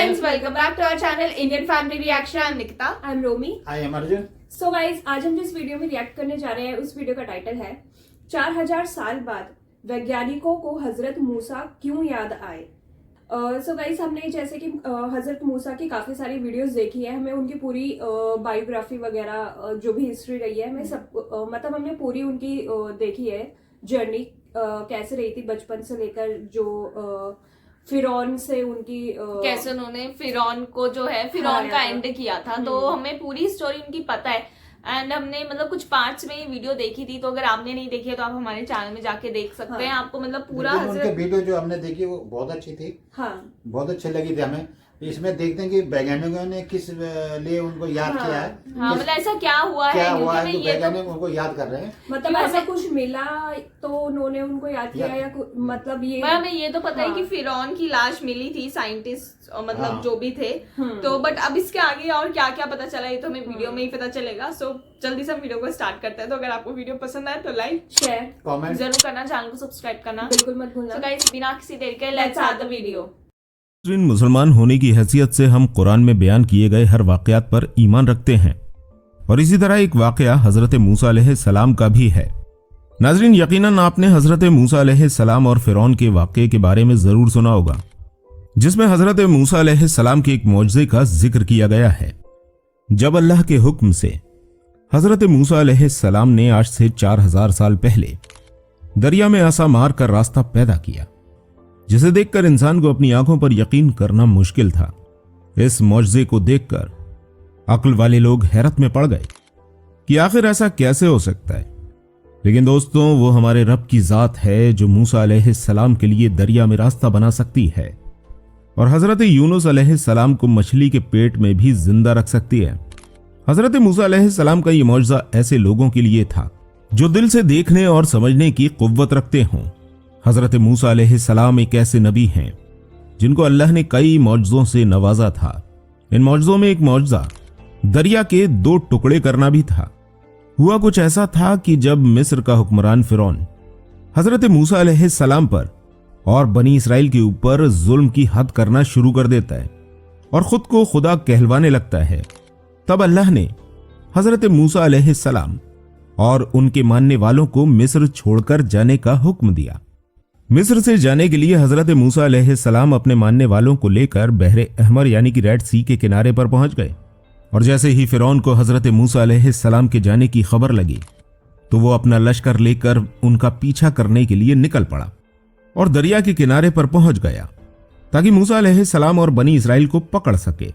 friends, welcome back to our channel Indian Family Reaction. I'm Nikita. I'm Romi. I am Arjun. So guys, आज हम जिस video में react करने जा रहे हैं उस वीडियो का टाइटल है 4000 साल बाद वैज्ञानिकों को हजरत मूसा क्यों याद आए। सो गाइस, हमने जैसे कि हजरत मूसा की काफी सारी वीडियोस देखी है, हमें उनकी पूरी बायोग्राफी वगैरह जो भी हिस्ट्री रही है, हमें सब मतलब हमने पूरी उनकी देखी है जर्नी, कैसे रही थी बचपन से लेकर जो फिरौन से उनकी कैसे उन्होंने फिरौन को जो है फिरौन का एंड किया था, तो हमें पूरी स्टोरी उनकी पता है। एंड हमने मतलब कुछ पार्ट्स में ये वीडियो देखी थी, तो अगर आपने नहीं देखी है तो आप हमारे चैनल में जाके देख सकते हैं। आपको मतलब पूरा उनके वीडियो जो हमने देखी वो बहुत अच्छी थी। हाँ, बहुत अच्छी लगी थी हमें। इसमें देखते हैं कि वैज्ञानिकों ने किस लिए उनको याद किया है। हाँ, मतलब ऐसा क्या हुआ क्या है, हुआ है क्योंकि तो वैज्ञानिक उनको याद कर रहे हैं। मतलब ऐसा कुछ मिला तो उन्होंने उनको याद किया या मतलब ये हमें ये तो पता है कि फिरौन की लाश मिली थी, साइंटिस्ट मतलब जो भी थे, तो बट अब इसके आगे और क्या क्या पता चला ये तो हमें वीडियो में ही पता चलेगा। सो जल्दी से हम वीडियो को स्टार्ट करते हैं। तो अगर आपको वीडियो पसंद आए तो लाइक शेयर कमेंट जरूर करना, चैनल को सब्सक्राइब करना बिल्कुल मत भूलना। तो गाइस बिना किसी देर के लेट्स स्टार्ट द वीडियो। मुसलमान होने की हैसियत से हम कुरान में बयान किए गए हर वाकयात पर ईमान रखते हैं, और इसी तरह एक वाकया हजरत मूसा अलैहिस्सलाम का भी है। नाजरीन, यकीनन आपने हजरत मूसा अलैहिस्सलाम और फिरौन के वाकये के बारे में जरूर सुना होगा, जिसमें हजरत मूसा अलैहिस्सलाम के एक मौजज़े का जिक्र किया गया है। जब अल्लाह के हुक्म से हजरत मूसा अलैहिस्सलाम ने आज से 4000 साल पहले दरिया में आसा मार कर रास्ता पैदा किया, जिसे देखकर इंसान को अपनी आंखों पर यकीन करना मुश्किल था। इस मौजज़े को देखकर अक्ल वाले लोग हैरत में पड़ गए कि आखिर ऐसा कैसे हो सकता है। लेकिन दोस्तों, वो हमारे रब की जात है जो मूसा अलैहिस्सलाम के लिए दरिया में रास्ता बना सकती है, और हजरत यूनुस अलैहिस्सलाम को मछली के पेट में भी जिंदा रख सकती है। हजरत मूसा अलैहिस्सलाम का ये मौजज़ा ऐसे लोगों के लिए था जो दिल से देखने और समझने की कुव्वत रखते हों। हजरत मूसा अलैहिस्सलाम एक ऐसे नबी हैं जिनको अल्लाह ने कई मौजज़ों से नवाजा था। इन मौजज़ों में एक मौजज़ा दरिया के 2 टुकड़े करना भी था। हुआ कुछ ऐसा था कि जब मिस्र का हुक्मरान फिरौन हजरत मूसा अलैहिस्सलाम पर और बनी इसराइल के ऊपर जुल्म की हद करना शुरू कर देता है और खुद को खुदा कहलवाने लगता है, तब अल्लाह ने हजरत मूसा अलैहिस्सलाम और उनके मानने वालों को मिस्र छोड़कर जाने का हुक्म दिया। मिस्र से जाने के लिए हजरत मूसा अलैहिस्सलाम अपने मानने वालों को लेकर बहरे अहमर यानी कि रेड सी के किनारे पर पहुंच गए, और जैसे ही फिरौन को हजरत मूसा अलैहिस्सलाम के जाने की खबर लगी तो वो अपना लश्कर लेकर उनका पीछा करने के लिए निकल पड़ा और दरिया के किनारे पर पहुंच गया ताकि मूसा अलैहिस्सलाम और बनी इसराइल को पकड़ सके।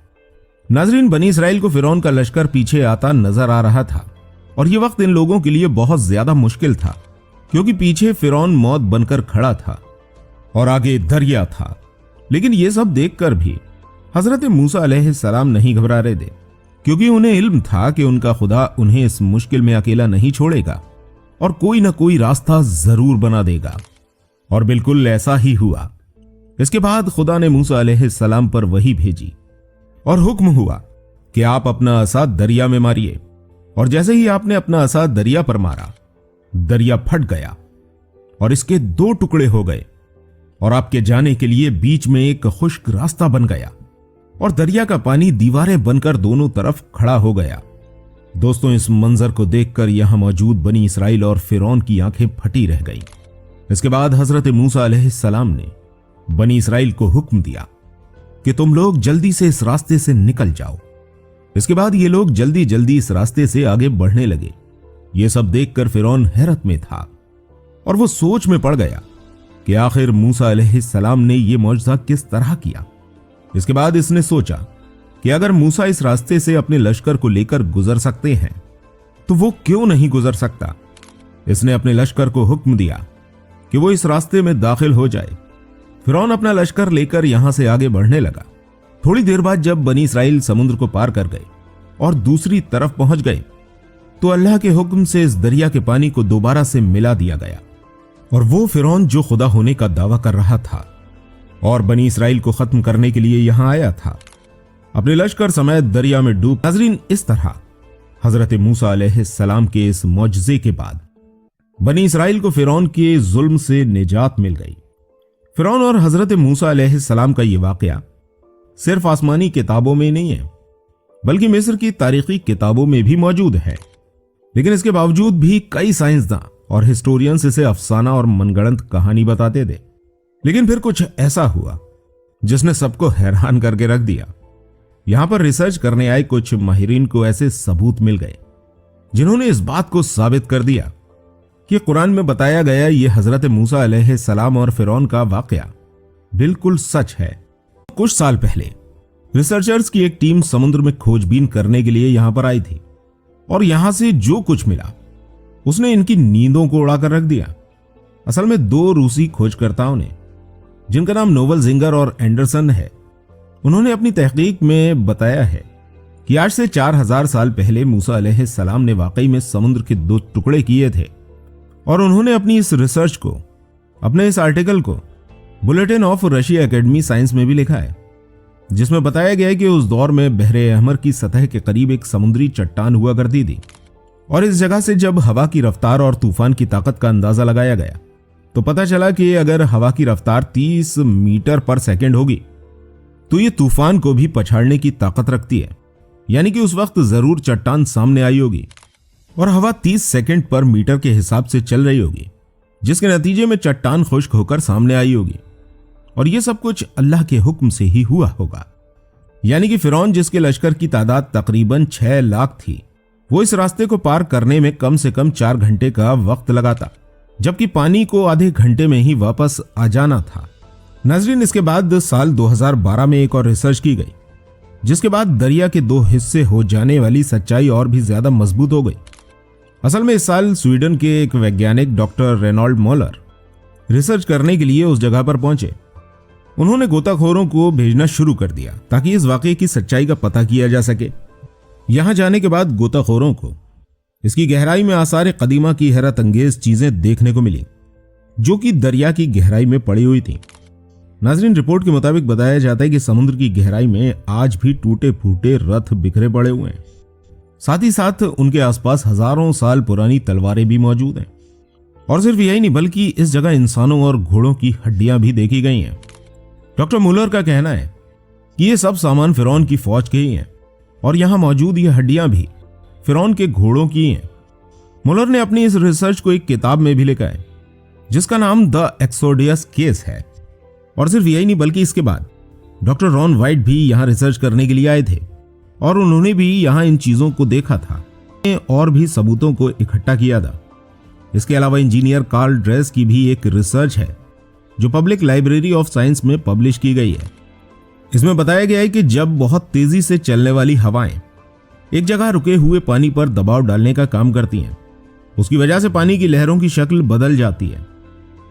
नाजरीन, बनी इसराइल को फिरौन का लश्कर पीछे आता नजर आ रहा था, और यह वक्त इन लोगों के लिए बहुत ज्यादा मुश्किल था, क्योंकि पीछे फिरौन मौत बनकर खड़ा था और आगे दरिया था। लेकिन यह सब देखकर भी हजरत मूसा अलैहिस्सलाम नहीं घबरा रहे थे, क्योंकि उन्हें इल्म था कि उनका खुदा उन्हें इस मुश्किल में अकेला नहीं छोड़ेगा और कोई ना कोई रास्ता जरूर बना देगा। और बिल्कुल ऐसा ही हुआ। इसके बाद खुदा ने मूसा अलैहिस्सलाम पर वही भेजी और हुक्म हुआ कि आप अपना असा दरिया में मारिए, और जैसे ही आपने अपना असा दरिया पर मारा, दरिया फट गया और इसके 2 टुकड़े हो गए, और आपके जाने के लिए बीच में एक खुश्क रास्ता बन गया, और दरिया का पानी दीवारें बनकर दोनों तरफ खड़ा हो गया। दोस्तों, इस मंजर को देखकर यहां मौजूद बनी इसराइल और फिरौन की आंखें फटी रह गईं। इसके बाद हजरत मूसा अलैहिस्सलाम ने बनी इसराइल को हुक्म दिया कि तुम लोग जल्दी से इस रास्ते से निकल जाओ। इसके बाद ये लोग जल्दी जल्दी इस रास्ते से आगे बढ़ने लगे। ये सब देखकर फिरौन हैरत में था और वो सोच में पड़ गया कि आखिर मूसा अलैहिस्सलाम ने यह मौजज़ा किस तरह किया। इसके बाद इसने सोचा कि अगर मूसा इस रास्ते से अपने लश्कर को लेकर गुजर सकते हैं तो वो क्यों नहीं गुजर सकता। इसने अपने लश्कर को हुक्म दिया कि वो इस रास्ते में दाखिल हो जाए। फिरौन अपना लश्कर लेकर यहां से आगे बढ़ने लगा। थोड़ी देर बाद जब बनी इसराइल समुद्र को पार कर गए और दूसरी तरफ पहुंच गए, तो अल्लाह के हुक्म से इस दरिया के पानी को दोबारा से मिला दिया गया, और वो फिरौन जो खुदा होने का दावा कर रहा था और बनी इसराइल को खत्म करने के लिए यहां आया था, अपने लश्कर समेत दरिया में डूब। नाज़रीन, इस तरह हजरत मूसा अलैहिस्सलाम के इस मौजज़े के बाद बनी इसराइल को फिरौन के जुल्म से निजात मिल गई। फिरौन और हजरत मूसा अलैहिस्सलाम का यह वाकया सिर्फ आसमानी किताबों में नहीं है बल्कि मिस्र की तारीखी किताबों में भी मौजूद है। लेकिन इसके बावजूद भी कई साइंसदां और हिस्टोरियंस इसे अफसाना और मनगढ़ंत कहानी बताते थे। लेकिन फिर कुछ ऐसा हुआ जिसने सबको हैरान करके रख दिया। यहां पर रिसर्च करने आए कुछ माहिरीन को ऐसे सबूत मिल गए जिन्होंने इस बात को साबित कर दिया कि कुरान में बताया गया यह हजरत मूसा अलैहिस्सलाम और फिरौन का वाकया बिल्कुल सच है। कुछ साल पहले रिसर्चर्स की एक टीम समुद्र में खोजबीन करने के लिए यहां पर आई थी और यहां से जो कुछ मिला उसने इनकी नींदों को उड़ाकर रख दिया। असल में 2 रूसी खोजकर्ताओं ने, जिनका नाम नोवल जिंगर और एंडरसन है, उन्होंने अपनी तहकीक में बताया है कि आज से 4000 साल पहले मूसा अलैहिस्सलाम ने वाकई में समुद्र के 2 टुकड़े किए थे। और उन्होंने अपनी इस रिसर्च को, अपने इस आर्टिकल को bulletin of Russia academy science में भी लिखा है, जिसमें बताया गया है कि उस दौर में बहरे अहमर की सतह के करीब एक समुद्री चट्टान हुआ करती थी और इस जगह से जब हवा की रफ्तार और तूफान की ताकत का अंदाजा लगाया गया तो पता चला कि अगर हवा की रफ्तार 30 मीटर पर सेकंड होगी तो ये तूफान को भी पछाड़ने की ताकत रखती है। यानी कि उस वक्त जरूर चट्टान सामने आई होगी और हवा 30 सेकंड पर मीटर के हिसाब से चल रही होगी, जिसके नतीजे में चट्टान खुश्क होकर सामने आई होगी। और यह सब कुछ अल्लाह के हुक्म से ही हुआ होगा। यानी कि फिरौन, जिसके लश्कर की तादाद तकरीबन 6 लाख थी, वो इस रास्ते को पार करने में कम से कम 4 घंटे का वक्त लगाता, जबकि पानी को आधे घंटे में ही वापस आ जाना था। नाज़रीन, इसके बाद साल 2012 में एक और रिसर्च की गई, जिसके बाद दरिया के 2 हिस्से हो जाने वाली सच्चाई और भी ज्यादा मजबूत हो गई। असल में इस साल स्वीडन के एक वैज्ञानिक डॉक्टर रेनॉल्ड मोलर रिसर्च करने के लिए उस जगह पर पहुंचे। उन्होंने गोताखोरों को भेजना शुरू कर दिया ताकि इस वाकये की सच्चाई का पता किया जा सके। यहां जाने के बाद गोताखोरों को इसकी गहराई में आसार कदीमा की हैरत अंगेज चीजें देखने को मिली, जो कि दरिया की गहराई में पड़ी हुई थी। नाज़रीन, रिपोर्ट के मुताबिक बताया जाता है कि समुद्र की गहराई में आज भी टूटे फूटे रथ बिखरे पड़े हुए हैं। साथ ही साथ उनके आसपास हजारों साल पुरानी तलवारें भी मौजूद हैं। और सिर्फ यही नहीं, बल्कि इस जगह इंसानों और घोड़ों की हड्डियां भी देखी गई हैं। डॉक्टर मुलर का कहना है कि ये सब सामान फिरौन की फौज के ही हैं और यहां मौजूद ये हड्डियां भी फिरौन के घोड़ों की हैं। मुलर ने अपनी इस रिसर्च को एक किताब में भी लिखा है, जिसका नाम द एक्सोडियस केस है। और सिर्फ यही नहीं, बल्कि इसके बाद डॉक्टर रॉन वाइट भी यहां रिसर्च करने के लिए आए थे और उन्होंने भी यहां इन चीजों को देखा था और भी सबूतों को इकट्ठा किया था। इसके अलावा इंजीनियर कार्ल ड्रेस की भी एक रिसर्च है जो पब्लिक लाइब्रेरी ऑफ साइंस में पब्लिश की गई है। इसमें बताया गया है कि जब बहुत तेजी से चलने वाली हवाएं एक जगह रुके हुए पानी पर दबाव डालने का काम करती हैं, उसकी वजह से पानी की लहरों की शक्ल बदल जाती है।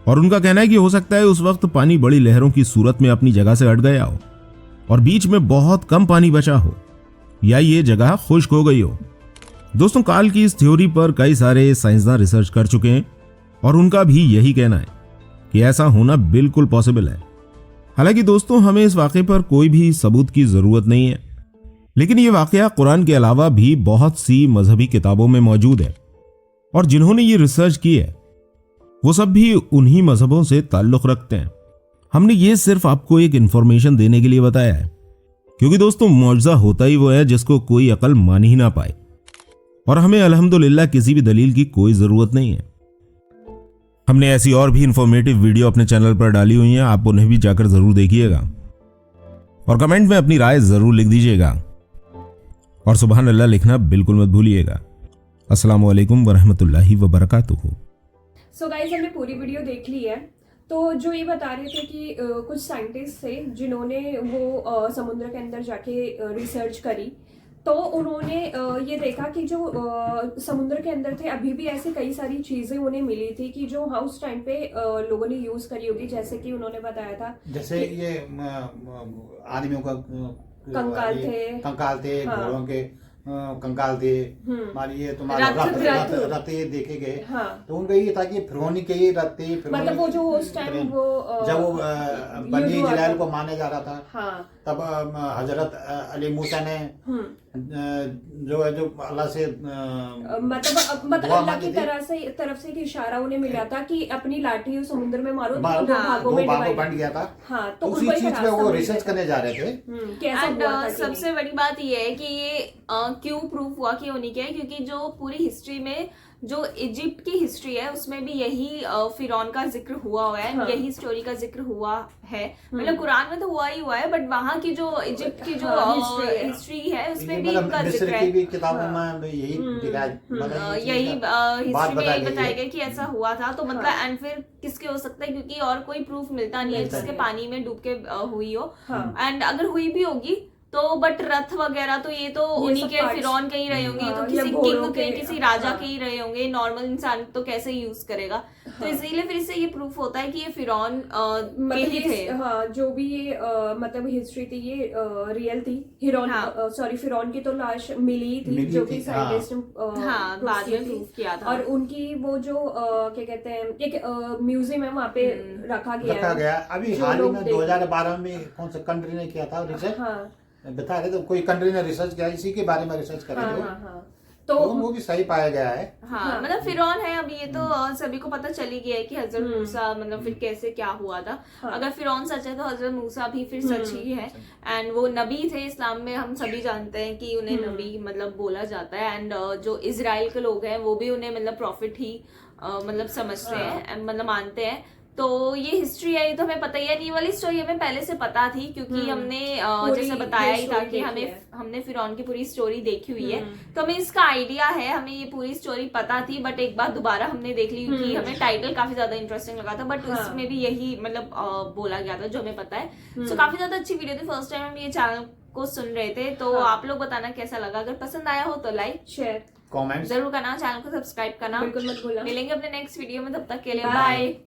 और उनका कहना है कि हो सकता है उस वक्त पानी बड़ी लहरों की सूरत में अपनी जगह से हट गया हो और बीच में बहुत कम पानी बचा हो, या ये जगह खुश्क हो गई हो। दोस्तों, काल की इस थ्योरी पर कई सारे साइंसदान रिसर्च कर चुके हैं और उनका भी यही कहना है कि ऐसा होना बिल्कुल पॉसिबल है। हालांकि दोस्तों, हमें इस वाकये पर कोई भी सबूत की जरूरत नहीं है, लेकिन यह वाकया कुरान के अलावा भी बहुत सी मजहबी किताबों में मौजूद है और जिन्होंने ये रिसर्च की है वो सब भी उन्हीं मजहबों से ताल्लुक रखते हैं। हमने ये सिर्फ आपको एक इंफॉर्मेशन देने के लिए बताया है, क्योंकि दोस्तों, मौजज़ा होता ही वो है जिसको कोई अकल मान ही ना पाए। और हमें अल्हम्दुलिल्लाह किसी भी दलील की कोई जरूरत नहीं है। हमने ऐसी और भी इंफॉर्मेटिव वीडियो अपने चैनल पर डाली हुई हैं, आप उन्हें भी जाकर जरूर देखिएगा और कमेंट में अपनी राय जरूर लिख दीजिएगा और सुभान अल्लाह लिखना बिल्कुल मत भूलिएगा। अस्सलाम वालेकुम वरहमतुल्लाहि वबरकातुहू। सो गाइस, हमने पूरी वीडियो देख ली है। तो जो ये बता रहे थे कि कुछ साइंटिस्ट थे जिन्होंने वो समुद्र के अंदर जाके रिसर्च करी, तो उन्होंने ये देखा कि जो समुद्र के अंदर थे अभी भी ऐसी कई सारी चीजें उन्हें मिली थी कि जो उस टाइम पे लोगों ने यूज करी होगी। जैसे कि उन्होंने बताया था, जैसे ये आदमियों का कंकाल थे, हाँ। घोड़ों के कंकाल थे, मानिए तुम्हारे रथ ये देखे गए। हाँ। तो उनका ये था कि फिरौनी के ये रथ थे, मतलब वो जो उस टाइम वो जब वो बनी इजराइल को माना जा रहा था। हाँ, तब हजरत अली मूसा ने जो है जो अल्लाह से मतलब दुआ अल्लाह मांगी की थी। तरफ से एक इशारा उन्हें मिला था कि अपनी लाठी उस समुद्र में मारो तो दो दो भागों में भागों divide- बन गया था। हाँ, तो उसी उनको एक चीज पे रास्ता वो मिल रिसर्च गया। करने जा रहे थे। कैसा एंड हुआ था कि सबसे बड़ी बात ये है कि ये क्यों प्रूफ हुआ कि उन्हीं के है, क्योंकि जो पूरी हिस्ट्री में जो इजिप्ट की हिस्ट्री है उसमें भी यही फिरौन का जिक्र हुआ है, हाँ। यही स्टोरी का जिक्र हुआ है। मतलब कुरान में तो हुआ ही हुआ है, बट वहाँ की जो इजिप्ट की जो हाँ, history हिस्ट्री है उसमें भी मतलब इनका मिस्र जिक्र की है। भी किताबों में यही दिखाया मतलब ये यही चीज़ का हिस्ट्री बात में बताई यही गई बताया है। गया कि ऐसा हुआ था। तो मतलब एंड फिर किसके हो सकता है, क्योंकि और कोई प्रूफ मिलता नहीं है मिलता जिसके नहीं। पानी में डूब के हुई हो। हाँ। एंड अगर हुई भी होगी तो बट रथ वगैरह तो ये तो ये उन्हीं सब के parts- फिरौन के ही रहे होंगे, ये तो हाँ, किसी या किंग घोड़ों के के, किसी राजा हाँ। के ही रहे होंगे। नॉर्मल इंसान तो कैसे यूज करेगा। तो इसीलिए फिर इससे ये प्रूफ होता है कि ये फिरौन के मतलब ही ये थे। हाँ, जो भी ये मतलब हिस्ट्री थी ये रियल थी। हिरोन हाँ। सॉरी फिरौन की तो लाश मिली थी मिली जो थी, कि हाँ। साइंटिस्ट हाँ, बाद में प्रूफ किया था। और उनकी वो जो क्या कहते हैं एक म्यूजियम है वहाँ पे रखा गया रखा है। गया। अभी जो हाल ही लोग में देख- 2012 में कौन सा कंट्री ने किया था रिसर्च, हाँ बता रहे थे कोई कंट्री ने रिसर्च किया इसी के बारे में रिसर्च करे हाँ थे। हाँ हाँ। तो तो वो भी सही पाया गया है। हाँ, मतलब फिरौन है। अभी ये तो सभी को पता चल ही गया है कि हजरत मूसा मतलब फिर कैसे क्या हुआ था। अगर फिरौन सच है तो हजरत मूसा भी फिर सच ही है। एंड वो नबी थे। इस्लाम में हम सभी जानते हैं कि उन्हें नबी मतलब बोला जाता है। एंड जो इजराइल के लोग हैं वो भी उन्हें मतलब प्रॉफिट ही मतलब समझते हैं, मतलब मानते हैं। तो ये हिस्ट्री है, ये तो हमें पता ही है। ये वाली स्टोरी हमें पहले से पता थी क्योंकि हमने पूरी जैसे बताया ही था story कि देखी हमें है। हमने फिरौन की पूरी स्टोरी देखी हुई है। तो हमें इसका आइडिया है, हमें ये पूरी स्टोरी पता थी। बट एक बार दोबारा हमने देख ली क्योंकि हमें टाइटल काफी ज्यादा इंटरेस्टिंग लगा था। बट उसमें भी यही मतलब बोला गया था जो हमें पता है। सो काफी ज्यादा अच्छी वीडियो थी। फर्स्ट टाइम हम ये चैनल को सुन रहे थे तो आप लोग बताना कैसा लगा। अगर पसंद आया हो तो लाइक शेयर कमेंट्स जरूर करना, चैनल को सब्सक्राइब करना। बिल्कुल मत भूलना। मिलेंगे अपने नेक्स्ट वीडियो में, तब तक के लिए Bye. बाय।